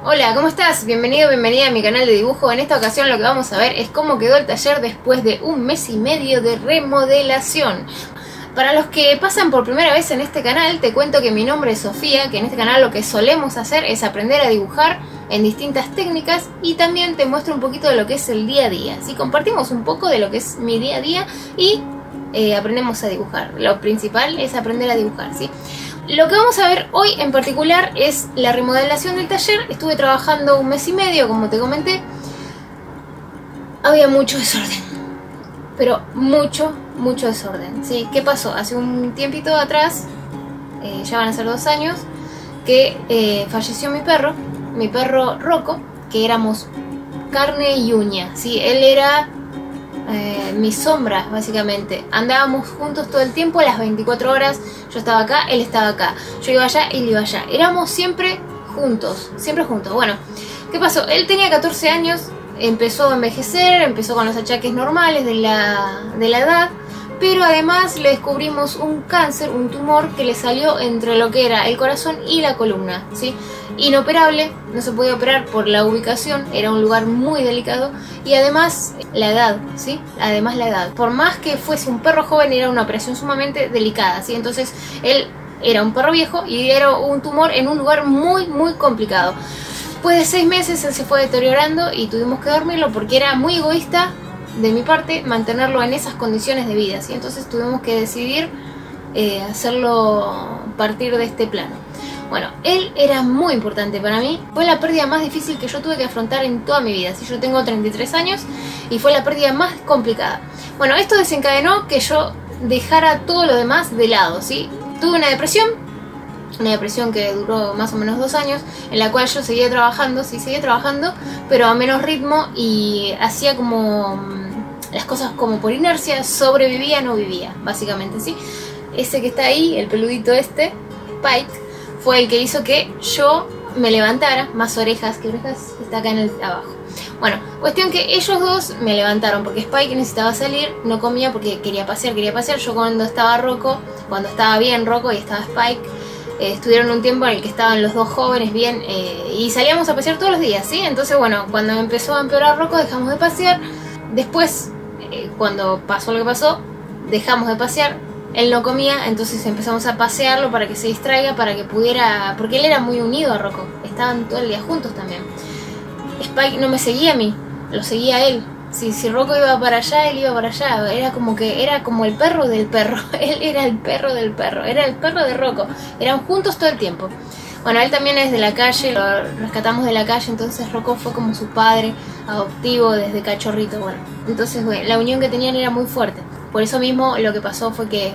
Hola, ¿cómo estás? Bienvenido, bienvenida a mi canal de dibujo. En esta ocasión lo que vamos a ver es cómo quedó el taller después de un mes y medio de remodelación. Para los que pasan por primera vez en este canal, te cuento que mi nombre es Sofía, que en este canal lo que solemos hacer es aprender a dibujar en distintas técnicas y también te muestro un poquito de lo que es el día a día. ¿Sí? Compartimos un poco de lo que es mi día a día y aprendemos a dibujar. Lo principal es aprender a dibujar, ¿sí? Lo que vamos a ver hoy en particular es la remodelación del taller. Estuve trabajando un mes y medio, como te comenté. Había mucho desorden, pero mucho desorden, ¿sí? ¿Qué pasó? Hace un tiempito atrás, ya van a ser 2 años, que falleció mi perro Rocco, que éramos carne y uña, ¿sí? Él era mi sombra, básicamente. Andábamos juntos todo el tiempo, las 24 horas. Yo estaba acá, él estaba acá. Yo iba allá, él iba allá. Éramos siempre juntos, siempre juntos. Bueno, ¿qué pasó? Él tenía 14 años, empezó a envejecer, empezó con los achaques normales de la edad, pero además le descubrimos un cáncer, un tumor que le salió entre lo que era el corazón y la columna, ¿sí? Inoperable, no se podía operar por la ubicación, era un lugar muy delicado y además la edad, ¿sí? Además la edad. Por más que fuese un perro joven, era una operación sumamente delicada, ¿sí? Entonces él era un perro viejo y era un tumor en un lugar muy complicado. Después de 6 meses él se fue deteriorando y tuvimos que dormirlo porque era muy egoísta de mi parte mantenerlo en esas condiciones de vida, ¿sí? Entonces tuvimos que decidir hacerlo partir de este plano. Bueno, él era muy importante para mí. Fue la pérdida más difícil que yo tuve que afrontar en toda mi vida, ¿sí? Yo tengo 33 años y fue la pérdida más complicada. Bueno, esto desencadenó que yo dejara todo lo demás de lado, ¿sí? Tuve una depresión que duró más o menos 2 años, en la cual yo seguía trabajando, pero a menos ritmo y hacía como las cosas como por inercia, sobrevivía, no vivía, básicamente, ¿sí? Ese que está ahí, el peludito este, Spike, fue el que hizo que yo me levantara, más orejas que orejas, está acá en el abajo. Bueno, cuestión que ellos dos me levantaron porque Spike necesitaba salir, no comía porque quería pasear. Yo cuando estaba bien Rocco y estaba Spike, estuvieron un tiempo en el que estaban los dos jóvenes bien y salíamos a pasear todos los días, ¿sí? Entonces, bueno, cuando empezó a empeorar Rocco dejamos de pasear. Después, cuando pasó lo que pasó, dejamos de pasear. Él no comía, entonces empezamos a pasearlo para que se distraiga, para que pudiera... Porque él era muy unido a Rocco, estaban todo el día juntos también. Spike no me seguía a mí, lo seguía a él. Si Rocco iba para allá, él iba para allá. Era como el perro del perro. Él era el perro del perro, era el perro de Rocco. Eran juntos todo el tiempo. Bueno, él también es de la calle, lo rescatamos de la calle, entonces Rocco fue como su padre adoptivo desde cachorrito. Bueno, entonces la unión que tenían era muy fuerte. Por eso mismo lo que pasó fue que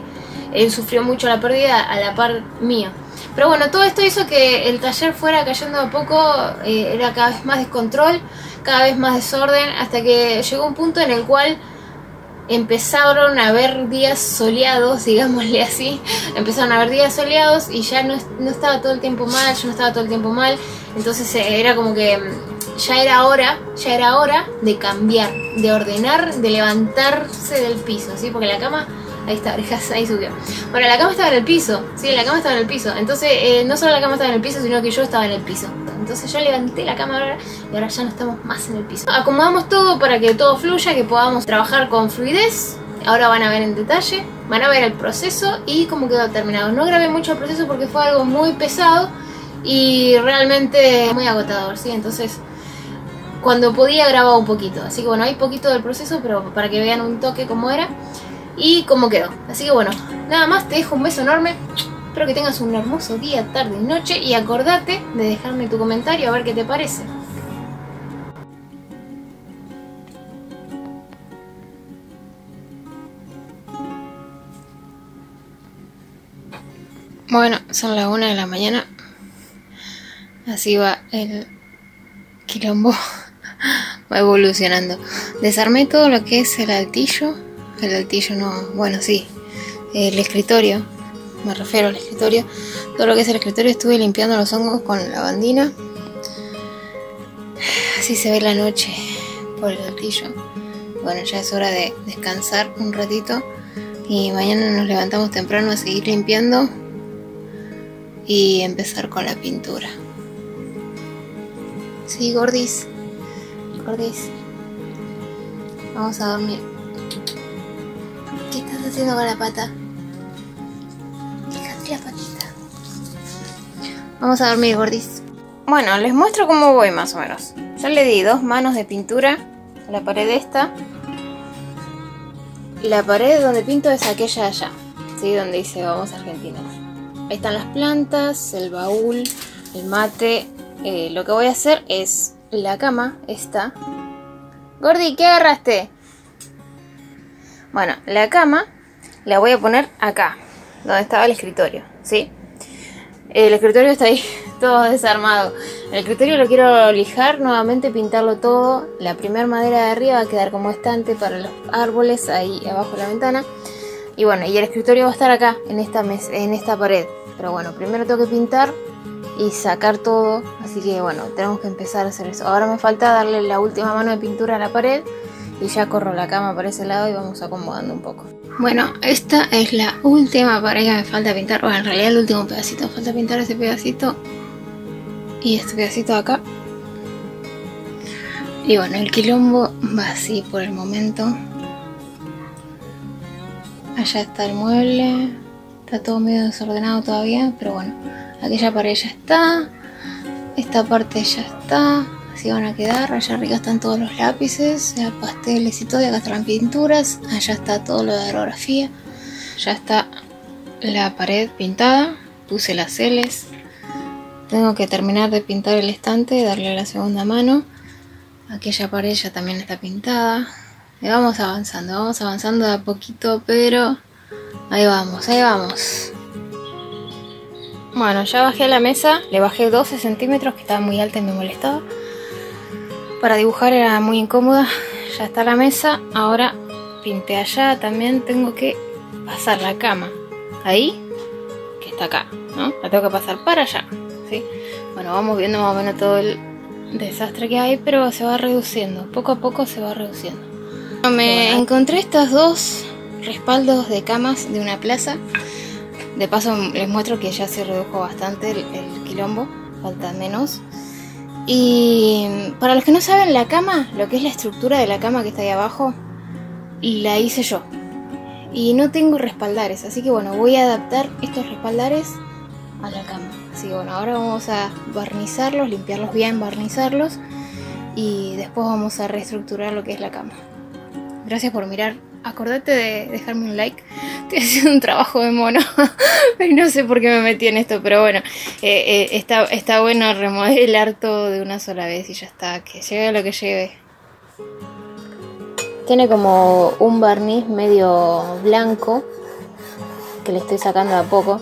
él sufrió mucho la pérdida a la par mía. Pero bueno, todo esto hizo que el taller fuera cayendo a poco, era cada vez más descontrol, cada vez más desorden, hasta que llegó un punto en el cual empezaron a haber días soleados, digámosle así. Empezaron a haber días soleados y ya no estaba todo el tiempo mal, yo no estaba todo el tiempo mal. Entonces era como que ya era hora de cambiar, de ordenar, de levantarse del piso, ¿sí? Porque la cama, ahí está, orejas, ahí subió. Bueno, la cama estaba en el piso, ¿sí? La cama estaba en el piso. Entonces, no solo la cama estaba en el piso, sino que yo estaba en el piso. Entonces yo levanté la cama ahora y ahora ya no estamos más en el piso. Acomodamos todo para que todo fluya, que podamos trabajar con fluidez. Ahora van a ver en detalle, van a ver el proceso y cómo quedó terminado. No grabé mucho el proceso porque fue algo muy pesado y realmente muy agotador, ¿sí? Entonces, cuando podía grababa un poquito. Así que bueno, hay poquito del proceso, pero para que vean un toque cómo era y cómo quedó. Así que bueno, nada más, te dejo un beso enorme. Espero que tengas un hermoso día, tarde y noche y acordate de dejarme tu comentario a ver qué te parece. Bueno, son las 1 de la mañana. Así va el quilombo. Va evolucionando. Desarmé todo lo que es el altillo. El altillo no, bueno, sí. El escritorio. Me refiero al escritorio. Todo lo que es el escritorio estuve limpiando los hongos con lavandina. Así se ve la noche por el altillo. Bueno, ya es hora de descansar un ratito. Y mañana nos levantamos temprano a seguir limpiando. Y empezar con la pintura. Sí, Gordis. Gordis. Vamos a dormir. ¿Qué estás haciendo con la pata? Fíjate la patita. Vamos a dormir, Gordis. Bueno, les muestro cómo voy más o menos. Ya le di 2 manos de pintura a la pared esta. La pared donde pinto es aquella de allá, ¿sí? Donde dice vamos a Argentina. Ahí están las plantas, el baúl, el mate. Lo que voy a hacer es la cama, esta. Gordi, ¿qué agarraste? Bueno, la cama la voy a poner acá, donde estaba el escritorio, ¿sí? El escritorio está ahí todo desarmado. El escritorio lo quiero lijar nuevamente, pintarlo todo. La primera madera de arriba va a quedar como estante para los árboles, ahí abajo de la ventana. Y bueno, y el escritorio va a estar acá, en esta pared. Pero bueno, primero tengo que pintar y sacar todo. Así que bueno, tenemos que empezar a hacer eso. Ahora me falta darle la última mano de pintura a la pared. Y ya corro la cama para ese lado y vamos acomodando un poco. Bueno, esta es la última pared que me falta pintar. Bueno, en realidad el último pedacito. Me falta pintar ese pedacito y este pedacito de acá. Y bueno, el quilombo va así por el momento. Allá está el mueble. Está todo medio desordenado todavía, pero bueno, aquella pared ya está. Esta parte ya está. Así van a quedar. Allá arriba están todos los lápices, pasteles y todo. Y acá están las pinturas. Allá está todo lo de aerografía. Ya está la pared pintada. Puse las L's. Tengo que terminar de pintar el estante, darle la segunda mano. Aquella pared ya también está pintada. Y vamos avanzando de a poquito, pero ahí vamos, ahí vamos. Bueno, ya bajé a la mesa, le bajé 12 centímetros, que estaba muy alta y me molestaba. Para dibujar era muy incómoda. Ya está la mesa, ahora pinté allá, también tengo que pasar la cama. Ahí, que está acá, ¿no? La tengo que pasar para allá, ¿sí? Bueno, vamos viendo más o menos todo el desastre que hay, pero se va reduciendo, poco a poco se va reduciendo. Me encontré estos 2 respaldos de camas de una plaza. De paso les muestro que ya se redujo bastante el quilombo, falta menos. Y para los que no saben, la cama, lo que es la estructura de la cama que está ahí abajo, la hice yo. Y no tengo respaldares, así que bueno, voy a adaptar estos respaldares a la cama. Así que bueno, ahora vamos a barnizarlos, limpiarlos bien, barnizarlos. Y después vamos a reestructurar lo que es la cama. Gracias por mirar. Acordate de dejarme un like. Estoy haciendo un trabajo de mono. Y no sé por qué me metí en esto, pero bueno, está bueno remodelar todo de una sola vez y ya está. Que llegue lo que llegue. Tiene como un barniz medio blanco que le estoy sacando de a poco.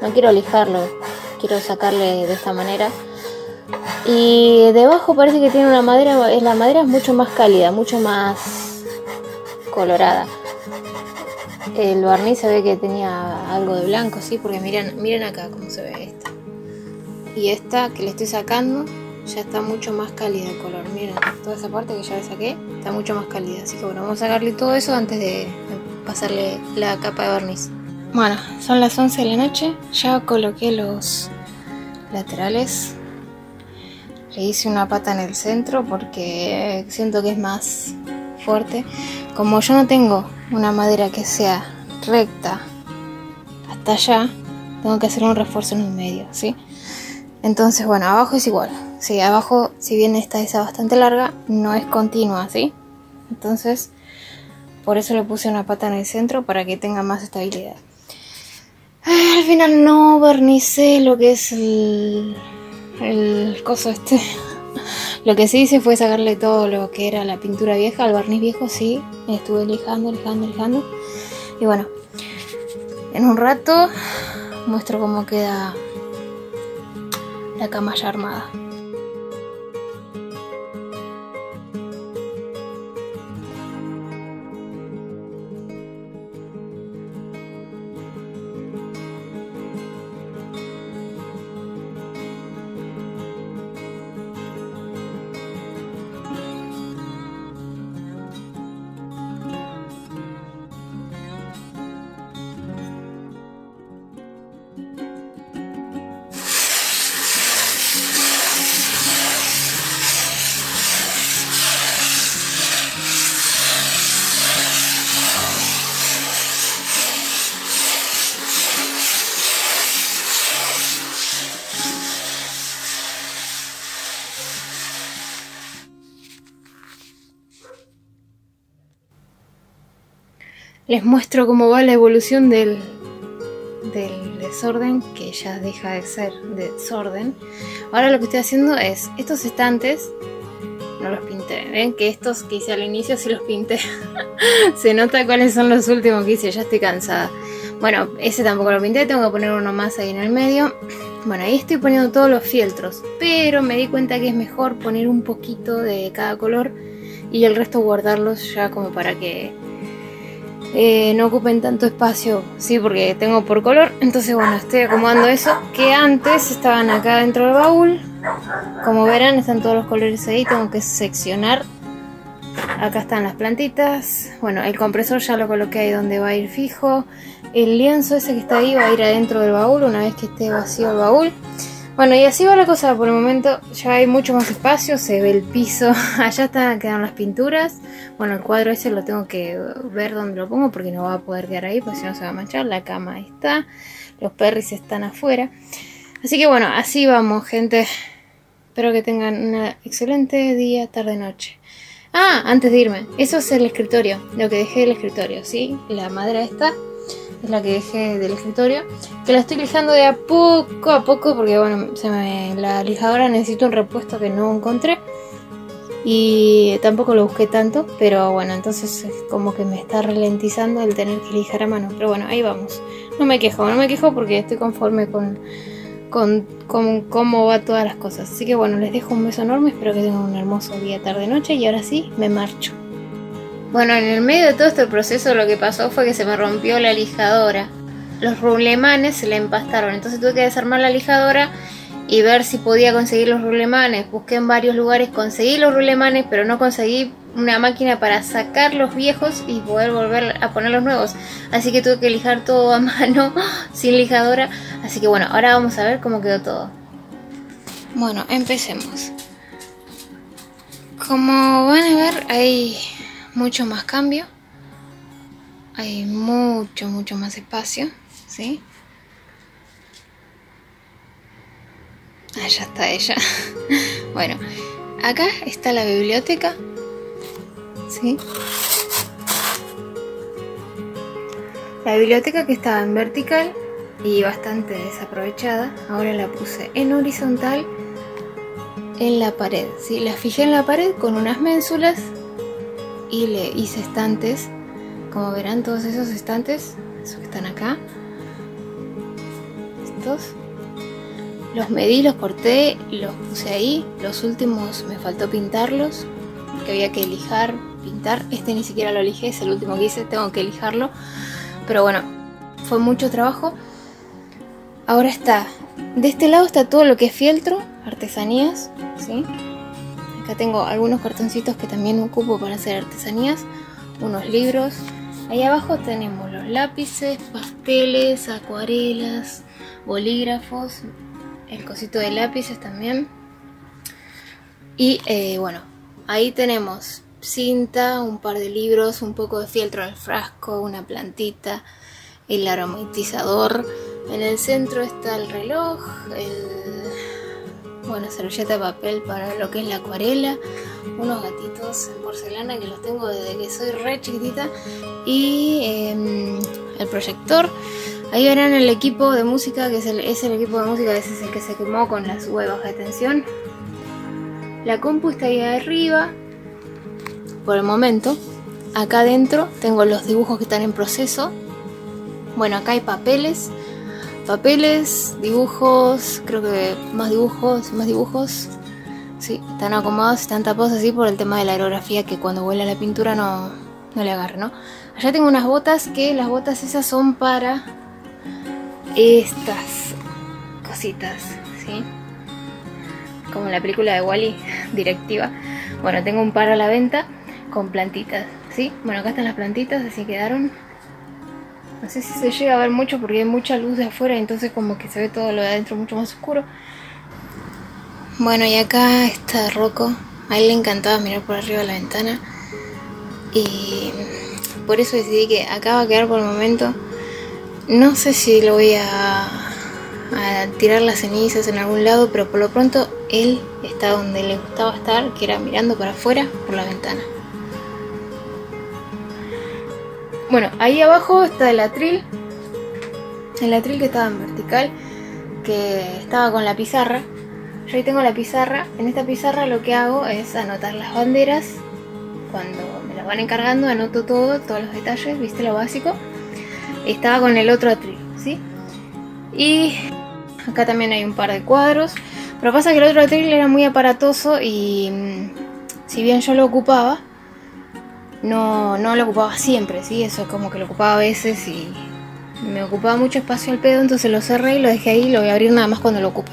No quiero lijarlo, quiero sacarle de esta manera. Y debajo parece que tiene una madera. La madera es mucho más cálida, mucho más colorada. El barniz se ve que tenía algo de blanco, sí, porque miren acá cómo se ve esta. Y esta que le estoy sacando ya está mucho más cálida el color. Miren, toda esa parte que ya le saqué está mucho más cálida. Así que bueno, vamos a sacarle todo eso antes de pasarle la capa de barniz. Bueno, son las 11 de la noche. Ya coloqué los laterales. Le hice una pata en el centro porque siento que es más fuerte. Como yo no tengo una madera que sea recta hasta allá, tengo que hacer un refuerzo en el medio, ¿sí? Entonces, bueno, abajo es igual. Sí, abajo, si bien esta es bastante larga, no es continua, ¿sí? Entonces, por eso le puse una pata en el centro para que tenga más estabilidad. Al final no barnicé lo que es el coso este. Lo que sí hice fue sacarle todo lo que era la pintura vieja, el barniz viejo, sí. Estuve lijando. Y bueno, en un rato muestro cómo queda la cama ya armada. les muestro cómo va la evolución del desorden, que ya deja de ser desorden. Ahora lo que estoy haciendo es, estos estantes no los pinté, ven que estos que hice al inicio sí los pinté. Se nota cuáles son los últimos que hice, ya estoy cansada. Bueno, ese tampoco lo pinté, tengo que poner uno más ahí en el medio. Bueno, ahí estoy poniendo todos los fieltros, pero me di cuenta que es mejor poner un poquito de cada color y el resto guardarlos ya como para que no ocupen tanto espacio, sí, porque tengo por color. Entonces bueno, estoy acomodando eso, que antes estaban acá dentro del baúl. Como verán, están todos los colores ahí, tengo que seccionar. Acá están las plantitas. Bueno, el compresor ya lo coloqué ahí donde va a ir fijo. El lienzo ese que está ahí va a ir adentro del baúl una vez que esté vacío el baúl. Bueno, y así va la cosa por el momento. Ya hay mucho más espacio, se ve el piso. Allá quedan las pinturas. Bueno, el cuadro ese lo tengo que ver dónde lo pongo porque no va a poder quedar ahí, porque si no se va a manchar. La cama ahí está. Los perris están afuera. Así que bueno, así vamos, gente. Espero que tengan un excelente día, tarde, noche. Ah, antes de irme, eso es el escritorio, lo que dejé del escritorio, ¿sí? La madera esta es la que dejé del escritorio, que la estoy lijando de a poco porque bueno, la lijadora necesita un repuesto que no encontré y tampoco lo busqué tanto, pero bueno, entonces como que me está ralentizando el tener que lijar a mano, pero bueno, ahí vamos. No me quejo porque estoy conforme con cómo va todas las cosas. Así que bueno, les dejo un beso enorme, espero que tengan un hermoso día, tarde, noche y ahora sí, me marcho. Bueno, en el medio de todo este proceso lo que pasó fue que se me rompió la lijadora. Los rulemanes se le empastaron, entonces tuve que desarmar la lijadora y ver si podía conseguir los rulemanes. Busqué en varios lugares, conseguí los rulemanes, pero no conseguí una máquina para sacar los viejos y poder volver a poner los nuevos. Así que tuve que lijar todo a mano, sin lijadora. Así que bueno, ahora vamos a ver cómo quedó todo. Bueno, empecemos. Como van a ver, hay mucho más cambio. Hay mucho más espacio, ¿sí? Allá está ella. Bueno, acá está la biblioteca, ¿sí? La biblioteca que estaba en vertical y bastante desaprovechada, ahora la puse en horizontal en la pared, ¿sí? La fijé en la pared con unas ménsulas y le hice estantes. Como verán, todos esos estantes, esos que están acá, estos, los medí, los corté, los puse ahí. Los últimos me faltó pintarlos, que había que lijar, pintar. Este ni siquiera lo lijé, es el último que hice, tengo que lijarlo. Pero bueno, fue mucho trabajo. Ahora está, de este lado está todo lo que es fieltro, artesanías, ¿sí? Acá tengo algunos cartoncitos que también ocupo para hacer artesanías, unos libros. Ahí abajo tenemos los lápices, pasteles, acuarelas, bolígrafos, el cosito de lápices también. Y bueno, ahí tenemos cinta, un par de libros, un poco de fieltro al frasco, una plantita, el aromatizador. En el centro está el reloj, servilleta de papel para lo que es la acuarela, unos gatitos en porcelana que los tengo desde que soy re chiquitita y el proyector. Ahí verán el equipo de música, que es el equipo de música, ese es el que se quemó con las baja de tensión. La compu está ahí arriba por el momento. Acá adentro tengo los dibujos que están en proceso. Bueno, acá hay papeles, dibujos, creo que más dibujos. Sí, están acomodados, están tapados así por el tema de la aerografía, que cuando vuela la pintura no le agarre, ¿no? Allá tengo unas botas, que las botas esas son para estas cositas, ¿sí? Como en la película de Wall-E, directiva. Bueno, tengo un par a la venta con plantitas, ¿sí? Bueno, acá están las plantitas, así quedaron. No sé si se llega a ver mucho porque hay mucha luz de afuera, entonces como que se ve todo lo de adentro mucho más oscuro. Bueno, y acá está Rocco. A él le encantaba mirar por arriba de la ventana y por eso decidí que acá va a quedar por el momento. No sé si lo voy a tirar las cenizas en algún lado, pero por lo pronto él está donde le gustaba estar, que era mirando para afuera por la ventana. Bueno, ahí abajo está el atril que estaba en vertical, que estaba con la pizarra. Yo ahí tengo la pizarra. En esta pizarra lo que hago es anotar las banderas. Cuando me las van encargando anoto todos los detalles, viste, lo básico. Estaba con el otro atril, ¿sí? Y acá también hay un par de cuadros. Pero pasa que el otro atril era muy aparatoso y si bien yo lo ocupaba, no lo ocupaba siempre, ¿sí? Eso es como que lo ocupaba a veces y me ocupaba mucho espacio al pedo, entonces lo cerré y lo dejé ahí y lo voy a abrir nada más cuando lo ocupe.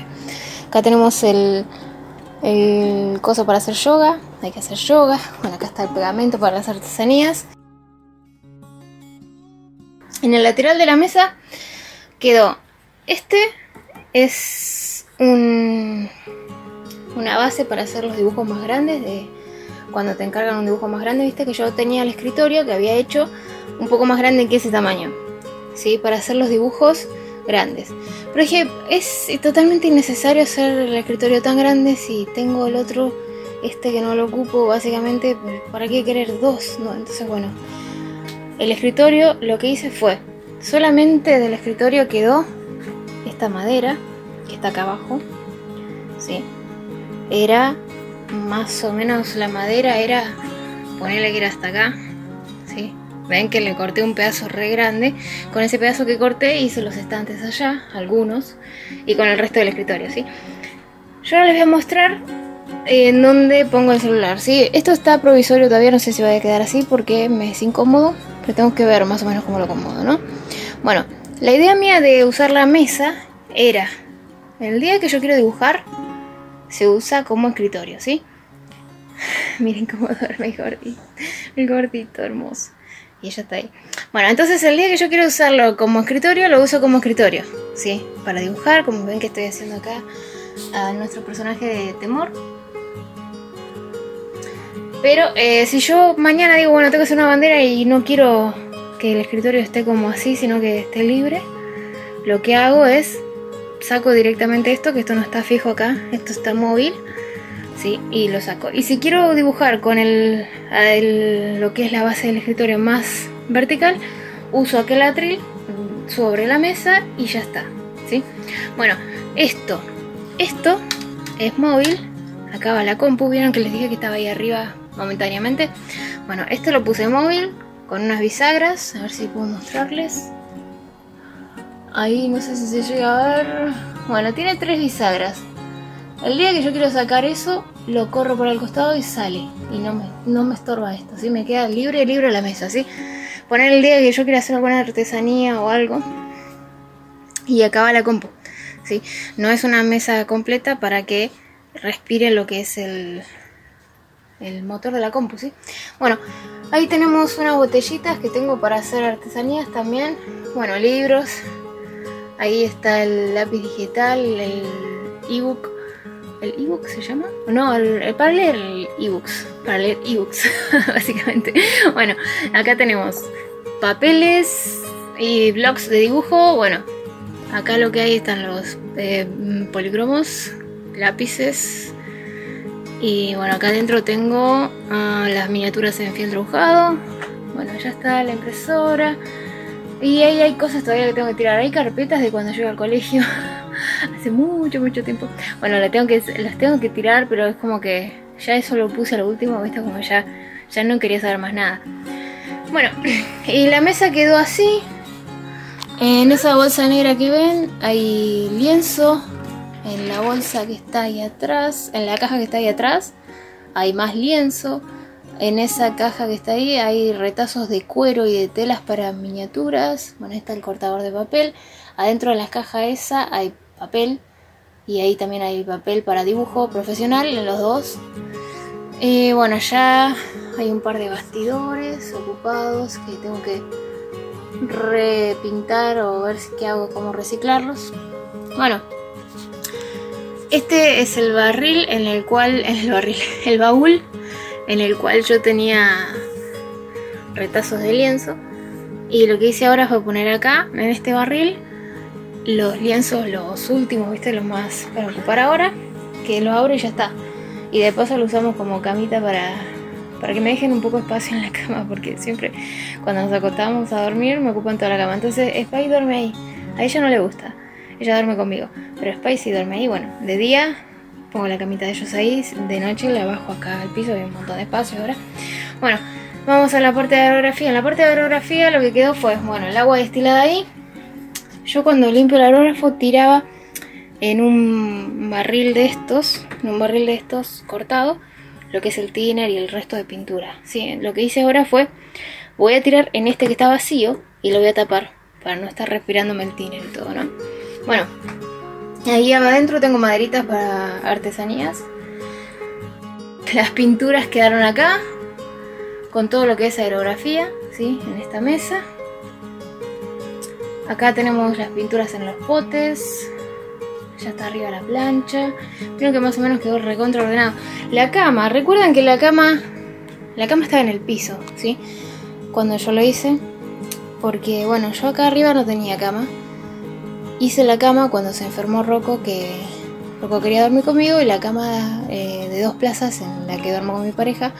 Acá tenemos el coso para hacer yoga, hay que hacer yoga. Bueno, acá está el pegamento para las artesanías. En el lateral de la mesa quedó, este es una base para hacer los dibujos más grandes, de cuando te encargan un dibujo más grande, viste que yo tenía el escritorio que había hecho un poco más grande que ese tamaño, ¿sí? Para hacer los dibujos grandes. Pero dije, es totalmente innecesario hacer el escritorio tan grande si tengo el otro, que no lo ocupo, básicamente, ¿para qué querer dos? No, entonces bueno, el escritorio lo que hice fue, solamente del escritorio quedó esta madera, que está acá abajo, ¿sí? Era más o menos, la madera era, ponerle que era hasta acá, ¿sí? Ven que le corté un pedazo re grande. Con ese pedazo que corté hice los estantes allá, algunos, y con el resto del escritorio, ¿sí? Yo ahora les voy a mostrar en dónde pongo el celular, ¿sí? Esto está provisorio todavía, no sé si va a quedar así porque me es incómodo, pero tengo que ver más o menos cómo lo acomodo, ¿no? Bueno, la idea mía de usar la mesa era, el día que yo quiero dibujar, se usa como escritorio, ¿sí? Miren cómo duerme el gordito hermoso. Y ella está ahí. Bueno, entonces el día que yo quiero usarlo como escritorio, lo uso como escritorio, ¿sí? Para dibujar, como ven que estoy haciendo acá a nuestro personaje de Temor. Pero si yo mañana digo, bueno, tengo que hacer una bandera y no quiero que el escritorio esté como así, sino que esté libre, lo que hago es saco directamente esto, que esto no está fijo acá, esto está móvil, ¿sí? Y lo saco. Y si quiero dibujar con lo que es la base del escritorio más vertical, uso aquel atril sobre la mesa y ya está, ¿sí? Bueno, esto es móvil. Acá va la compu, vieron que les dije que estaba ahí arriba momentáneamente. Bueno, esto lo puse móvil con unas bisagras, a ver si puedo mostrarles. Ahí no sé si se llega a ver. Bueno, tiene 3 bisagras. El día que yo quiero sacar eso, lo corro por el costado y sale. Y no me estorba esto, ¿sí? Me queda libre la mesa, ¿sí? Poner el día que yo quiera hacer alguna artesanía o algo. Y acá va la compu, ¿sí? No es una mesa completa para que respire lo que es el motor de la compu, ¿sí? Bueno, ahí tenemos unas botellitas que tengo para hacer artesanías también. Bueno, libros. Ahí está el lápiz digital, el ebook. ¿El ebook se llama? No, para leer ebooks. Para leer ebooks, básicamente. Bueno, acá tenemos papeles y blogs de dibujo. Bueno, acá lo que hay están los policromos, lápices. Y bueno, acá adentro tengo las miniaturas en fieltro trabajado. Bueno, ya está la impresora. Y ahí hay cosas todavía que tengo que tirar. Hay carpetas de cuando llego al colegio. Hace mucho tiempo. Bueno, las tengo que tirar, pero es como que ya eso lo puse a lo último, ¿viste? Como ya no quería saber más nada. Bueno, y la mesa quedó así. En esa bolsa negra que ven hay lienzo. En la bolsa que está ahí atrás, en la caja que está ahí atrás, hay más lienzo. En esa caja que está ahí hay retazos de cuero y de telas para miniaturas. Bueno, ahí está el cortador de papel. Adentro de la caja esa hay papel. Y ahí también hay papel para dibujo profesional en los dos. Y bueno, ya hay un par de bastidores ocupados que tengo que repintar o ver qué hago, cómo reciclarlos. Bueno, este es el barril en el cual, el baúl en el cual yo tenía retazos de lienzo. Y lo que hice ahora fue poner acá, en este barril, los lienzos, los últimos, ¿viste? Los más para ocupar ahora, que los abro y ya está. Y de paso lo usamos como camita para que me dejen un poco de espacio en la cama, porque siempre cuando nos acostamos a dormir me ocupan toda la cama. Entonces Spy duerme ahí, a ella no le gusta, ella duerme conmigo, pero Spy sí duerme ahí. Bueno, de día pongo la camita de ellos ahí, de noche la bajo acá al piso, hay un montón de espacio ahora. Bueno, vamos a la parte de aerografía. En la parte de aerografía lo que quedó fue, bueno, el agua destilada ahí. Yo cuando limpio el aerógrafo tiraba en un barril de estos, cortado, lo que es el thinner y el resto de pintura. Sí, lo que hice ahora fue, voy a tirar en este que está vacío y lo voy a tapar para no estar respirándome el thinner y todo, ¿no? Bueno, ahí adentro tengo maderitas para artesanías. Las pinturas quedaron acá, con todo lo que es aerografía, ¿sí? En esta mesa. Acá tenemos las pinturas en los potes. Ya está arriba la plancha. Creo que más o menos quedó recontra ordenado. La cama, recuerdan que la cama estaba en el piso, ¿sí? Cuando yo lo hice. Porque, bueno, yo acá arriba no tenía cama. Hice la cama cuando se enfermó Rocco, que Rocco quería dormir conmigo. Y la cama de 2 plazas en la que duermo con mi pareja,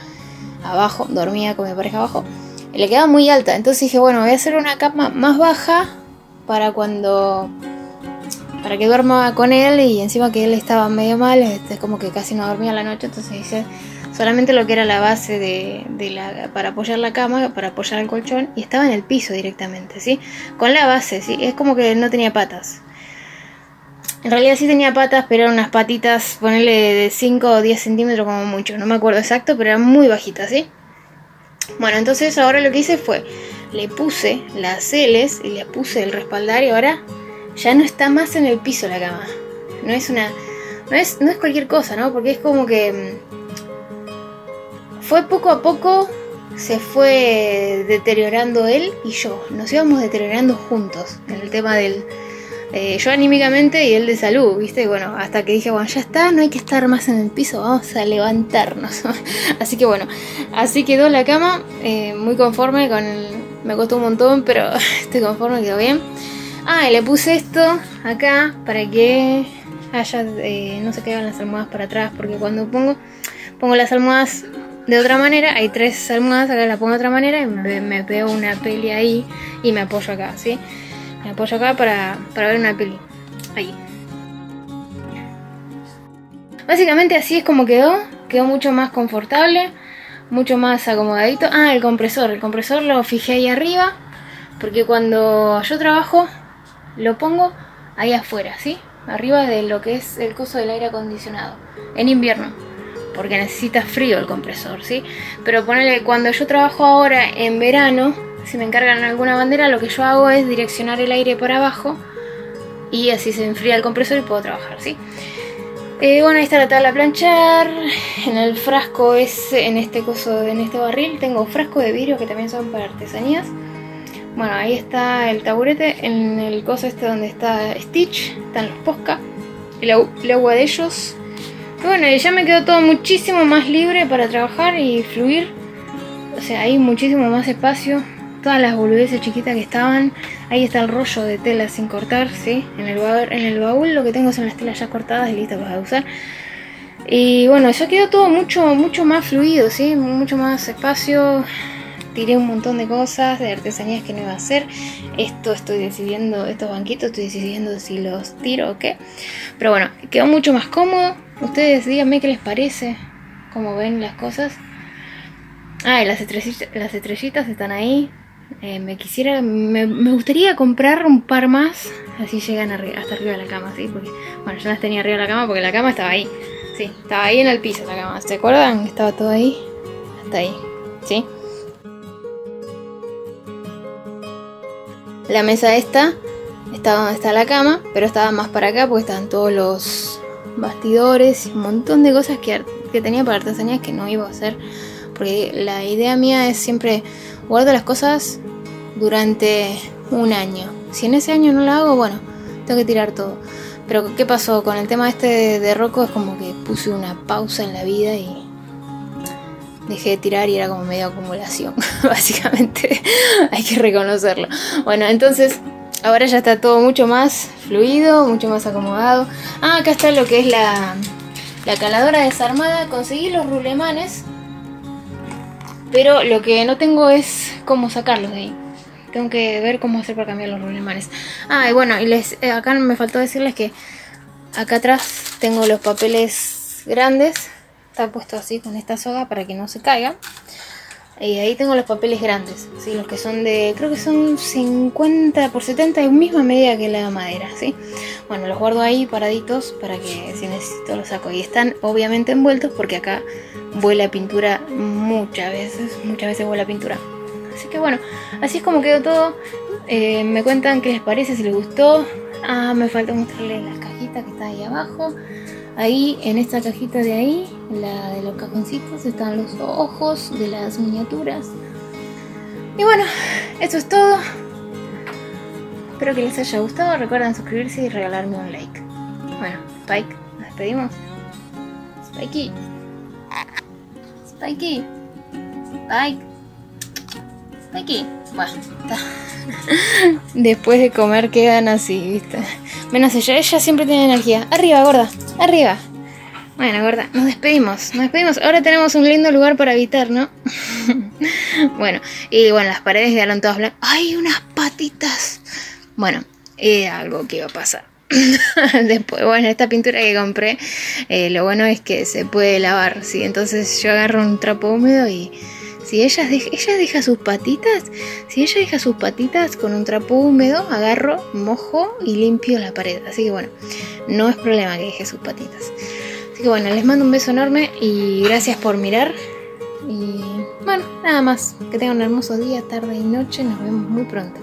abajo, dormía con mi pareja abajo, le quedaba muy alta. Entonces dije, bueno, voy a hacer una cama más baja para que duerma con él, y encima que él estaba medio mal, como que casi no dormía la noche. Entonces hice solamente lo que era la base para apoyar la cama, para apoyar el colchón, y estaba en el piso directamente, ¿sí? Con la base, ¿sí? Es como que no tenía patas. En realidad sí tenía patas, pero eran unas patitas, ponerle de 5 o 10 centímetros como mucho, no me acuerdo exacto, pero eran muy bajitas, ¿sí? Bueno, entonces ahora lo que hice fue, le puse las L's y le puse el respaldar, y ahora ya no está más en el piso la cama. No es cualquier cosa, ¿no? Porque es como que fue poco a poco, se fue deteriorando él y yo. Nos íbamos deteriorando juntos en el tema del... yo anímicamente y él de salud, ¿viste? Y bueno, hasta que dije, bueno, ya está, no hay que estar más en el piso, vamos a levantarnos. Así que bueno, así quedó la cama, muy conforme con el... Me costó un montón, pero estoy conforme, quedó bien. Ah, y le puse esto acá para que haya, no se caigan las almohadas para atrás, porque cuando pongo las almohadas de otra manera, hay 3 almohadas, acá la pongo de otra manera y me pego una peli ahí y me apoyo acá, ¿sí? Me apoyo acá para ver una peli. Ahí. Básicamente así es como quedó. Quedó mucho más confortable, mucho más acomodadito. Ah, el compresor lo fijé ahí arriba, porque cuando yo trabajo lo pongo ahí afuera, ¿sí? Arriba de lo que es el coso del aire acondicionado, en invierno, porque necesita frío el compresor, ¿sí? Pero ponele, cuando yo trabajo ahora en verano, si me encargan alguna bandera, lo que yo hago es direccionar el aire para abajo y así se enfría el compresor y puedo trabajar, ¿sí? Bueno, ahí está la tabla a planchar. En el frasco en este barril tengo frasco de vidrio que también son para artesanías. Bueno, ahí está el taburete. En el coso donde está Stitch, están los Posca, el agua de ellos. Y bueno, ya me quedó todo muchísimo más libre para trabajar y fluir. O sea, hay muchísimo más espacio. Todas las boludeces chiquitas que estaban. Ahí está el rollo de tela sin cortar, ¿sí? En el baúl lo que tengo son las telas ya cortadas y listas para usar. Y bueno, ya quedó todo mucho más fluido, ¿sí? Mucho más espacio. Tiré un montón de cosas, de artesanías que no iba a hacer. Estos banquitos estoy decidiendo si los tiro o qué. Pero bueno, quedó mucho más cómodo. Ustedes díganme qué les parece, cómo ven las cosas. Ah, y las estrellitas están ahí. Me gustaría comprar un par más, así llegan hasta arriba de la cama, ¿sí? Porque, bueno, yo las tenía arriba de la cama porque la cama estaba ahí. Sí, estaba ahí en el piso la cama. ¿Se acuerdan? Estaba todo ahí. Hasta ahí, ¿sí? La mesa estaba donde está la cama, pero estaba más para acá porque estaban todos los bastidores y un montón de cosas que tenía para artesanías que no iba a hacer. Porque la idea mía es siempre guardo las cosas durante un año. Si en ese año no lo hago, bueno, tengo que tirar todo. Pero ¿qué pasó? Con el tema de Rocco es como que puse una pausa en la vida y dejé de tirar y era como medio acumulación. Básicamente hay que reconocerlo. Bueno, entonces ahora ya está todo mucho más fluido, mucho más acomodado. Ah, acá está lo que es la caladora desarmada. Conseguí los rulemanes. Pero lo que no tengo es cómo sacarlos de ahí. Tengo que ver cómo hacer para cambiar los rublemanes. Ah, y bueno, y acá me faltó decirles que acá atrás tengo los papeles grandes. Está puesto así con esta soga para que no se caiga. Y ahí tengo los papeles grandes, ¿sí? Los que son de, creo que son 50 por 70, es misma medida que la madera, ¿sí? Bueno, los guardo ahí paraditos para que si necesito los saco. Y están obviamente envueltos porque acá vuela pintura muchas veces vuela pintura. Así que bueno, así es como quedó todo. Me cuentan qué les parece, si les gustó. Ah, me falta mostrarles las cajitas que están ahí abajo. Ahí, en esta cajita de ahí, la de los cajoncitos, están los ojos de las miniaturas. Y bueno, eso es todo. Espero que les haya gustado. Recuerden suscribirse y regalarme un like. Bueno, Spike, nos despedimos. Spikey. Spikey. Spike. Spikey. Bueno, está. Después de comer quedan así, ¿viste? Menos ella siempre tiene energía. Arriba, gorda, arriba. Bueno, gorda, nos despedimos. Ahora tenemos un lindo lugar para habitar, ¿no? Bueno, y bueno, las paredes quedaron todas blancas. ¡Ay, unas patitas! Bueno, algo que iba a pasar. Después, bueno, esta pintura que compré, lo bueno es que se puede lavar, ¿sí? Entonces yo agarro un trapo húmedo y... Si ella deja sus patitas con un trapo húmedo, agarro, mojo y limpio la pared. Así que bueno, no es problema que deje sus patitas. Así que bueno, les mando un beso enorme y gracias por mirar. Y bueno, nada más. Que tengan un hermoso día, tarde y noche. Nos vemos muy pronto.